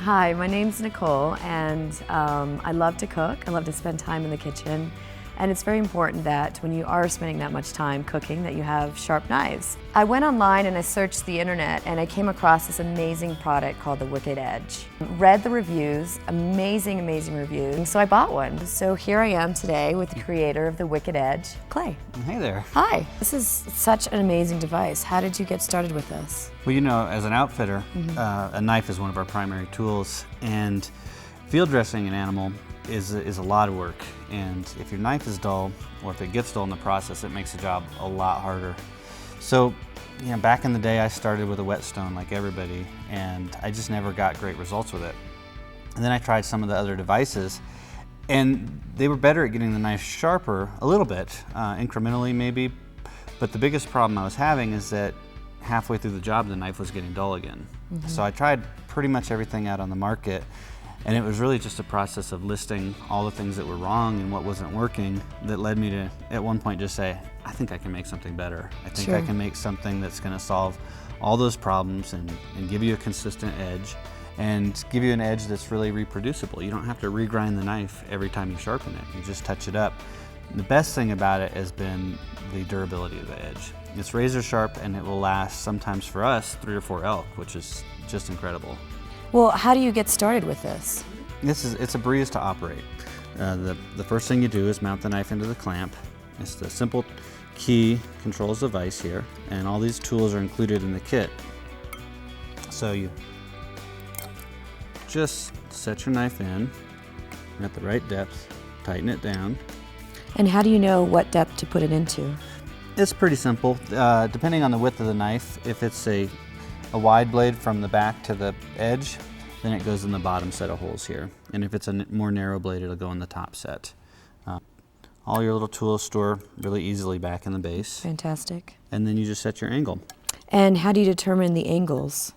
Hi, my name's Nicole, and I love to cook. I love to spend time in the kitchen. And it's very important that when you are spending that much time cooking that you have sharp knives. I went online and I searched the internet and I came across this amazing product called the Wicked Edge. Read the reviews, amazing, amazing reviews, and so I bought one. So here I am today with the creator of the Wicked Edge, Clay. Hey there. Hi. This is such an amazing device. How did you get started with this? Well, you know, as an outfitter, a knife is one of our primary tools, and field dressing an animal is a lot of work. And if your knife is dull, or if it gets dull in the process, it makes the job a lot harder. So, you know, back in the day, I started with a whetstone like everybody, and I just never got great results with it. And then I tried some of the other devices, and they were better at getting the knife sharper a little bit, incrementally maybe. But the biggest problem I was having is that halfway through the job, the knife was getting dull again. So I tried pretty much everything out on the market, and it was really just a process of listing all the things that were wrong and what wasn't working that led me to, at one point, just say, I think I can make something better. I think I can make something that's going to solve all those problems and give you a consistent edge and give you an edge that's really reproducible. You don't have to regrind the knife every time you sharpen it. You just touch it up. The best thing about it has been the durability of the edge. It's razor sharp, and it will last, sometimes for us, 3 or 4 elk, which is just incredible. Well, how do you get started with this? It's a breeze to operate. The first thing you do is mount the knife into the clamp. It's the simple key controls the vise here, and all these tools are included in the kit. So you just set your knife in at the right depth, tighten it down. And how do you know what depth to put it into? It's pretty simple. Depending on the width of the knife, if it's a wide blade from the back to the edge, then it goes in the bottom set of holes here. And if it's a more narrow blade, it'll go in the top set. All your little tools store really easily back in the base. Fantastic. And then you just set your angle. And how do you determine the angles?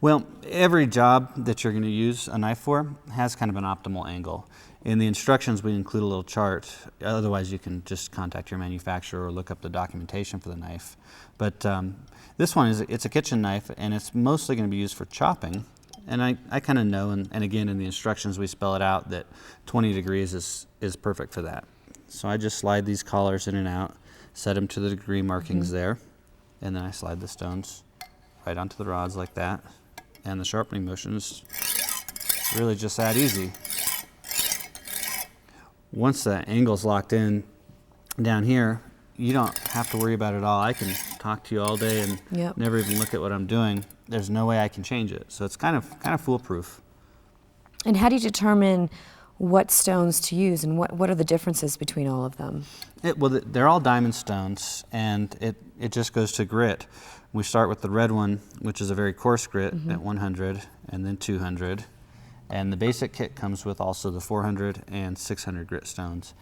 Well, every job that you're going to use a knife for has kind of an optimal angle. In the instructions, we include a little chart. Otherwise, you can just contact your manufacturer or look up the documentation for the knife. But this one it's a kitchen knife, and it's mostly going to be used for chopping. And I kind of know, and again, in the instructions, we spell it out that 20 degrees is perfect for that. So I just slide these collars in and out, set them to the degree markings there, and then I slide the stones right onto the rods like that. And the sharpening motion is really just that easy. Once the angle's locked in down here, you don't have to worry about it all. I can talk to you all day and never even look at what I'm doing. There's no way I can change it. So it's kind of foolproof. And how do you determine what stones to use, and what are the differences between all of them? Well, they're all diamond stones, and it just goes to grit. We start with the red one, which is a very coarse grit at 100, and then 200. And the basic kit comes with also the 400 and 600 grit stones.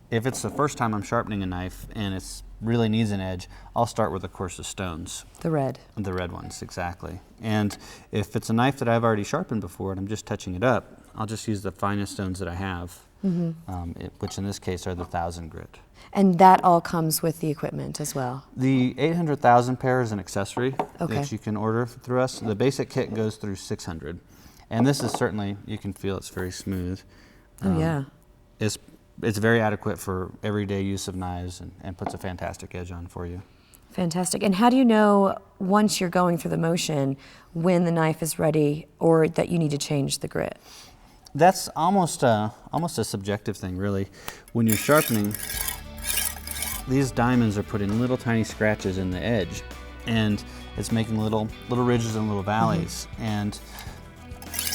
If it's the first time I'm sharpening a knife and it really needs an edge, I'll start with the coarsest stones. The red ones, exactly. And if it's a knife that I've already sharpened before and I'm just touching it up, I'll just use the finest stones that I have, which in this case are the 1000 grit. And that all comes with the equipment as well? The 800,000 pair is an accessory that you can order through us. The basic kit goes through 600. And this is certainly, you can feel it's very smooth. It's very adequate for everyday use of knives and puts a fantastic edge on for you. Fantastic. And how do you know, once you're going through the motion, when the knife is ready or that you need to change the grit? That's almost a subjective thing, really. When you're sharpening, these diamonds are putting little tiny scratches in the edge, and it's making little ridges and little valleys. And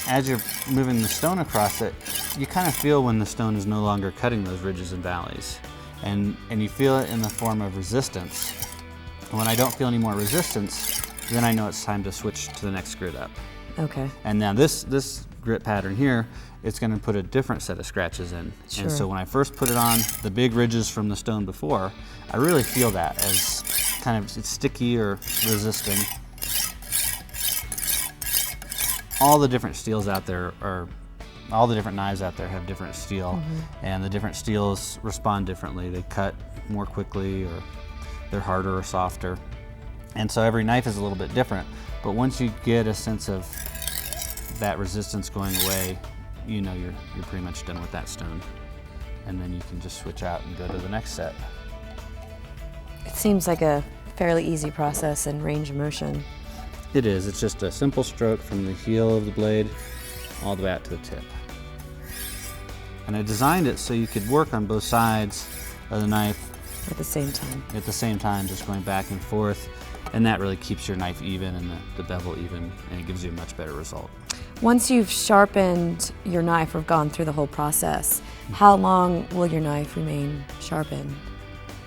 as you're moving the stone across it, you kind of feel when the stone is no longer cutting those ridges and valleys. And you feel it in the form of resistance. And when I don't feel any more resistance, then I know it's time to switch to the next grit up. Okay. And now this grit pattern here, it's going to put a different set of scratches in. And so when I first put it on, the big ridges from the stone before, I really feel that as kind of it's sticky or resisting. All the different steels out there all the different knives out there have different steel, and the different steels respond differently. They cut more quickly, or they're harder or softer. And so every knife is a little bit different. But once you get a sense of that resistance going away, you know you're pretty much done with that stone. And then you can just switch out and go to the next set. It seems like a fairly easy process and range of motion. It is. It's just a simple stroke from the heel of the blade all the way out to the tip. And I designed it so you could work on both sides of the knife at the same time. At the same time, just going back and forth. And that really keeps your knife even and the bevel even, and it gives you a much better result. Once you've sharpened your knife or gone through the whole process, how long will your knife remain sharpened?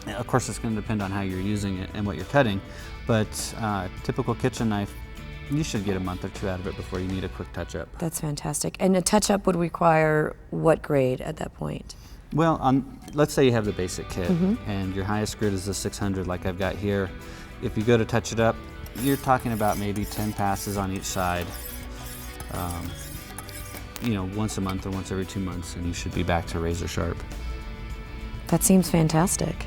Of course, it's going to depend on how you're using it and what you're cutting, but typical kitchen knife, you should get a month or two out of it before you need a quick touch-up. That's fantastic. And a touch-up would require what grade at that point? Well, let's say you have the basic kit, and your highest grid is the 600 like I've got here. If you go to touch it up, you're talking about maybe 10 passes on each side, you know, once a month or once every 2 months, and you should be back to razor sharp. That seems fantastic.